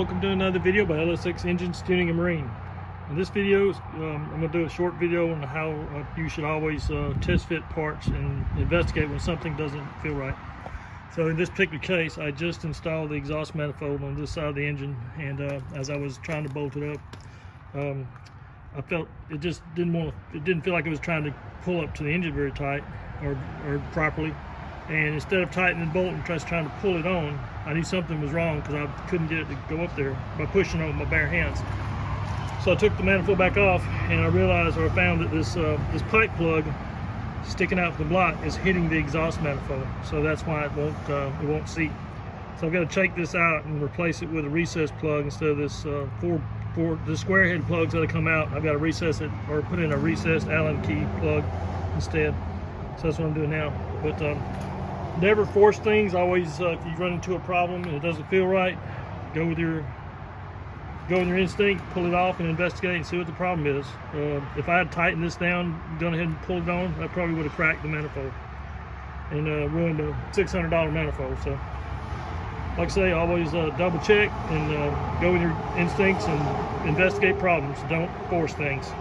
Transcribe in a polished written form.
welcome to another video by LSX Engines Tuning and Marine. In this video, I'm going to do a short video on how you should always test fit parts and investigate when something doesn't feel right. So in this particular case, I just installed the exhaust manifold on this side of the engine, and as I was trying to bolt it up, I felt it just didn't feel like it was trying to pull up to the engine very tight or properly. And instead of tightening the bolt and just trying to pull it on, I knew something was wrong because I couldn't get it to go up there by pushing on my bare hands. So I took the manifold back off, and I realized, or I found that this pipe plug sticking out from the block is hitting the exhaust manifold. So that's why it won't seat. So I've got to take this out and replace it with a recess plug instead of this the square head plugs that come out. I've got to recess it or put in a recessed Allen key plug instead. So that's what I'm doing now. But never force things. Always, if you run into a problem and it doesn't feel right, go with your instinct, pull it off, and investigate and see what the problem is. If I had tightened this down, gone ahead and pulled it on, I probably would have cracked the manifold and ruined a $600 manifold. So, like I say, always double check and go with your instincts and investigate problems. Don't force things.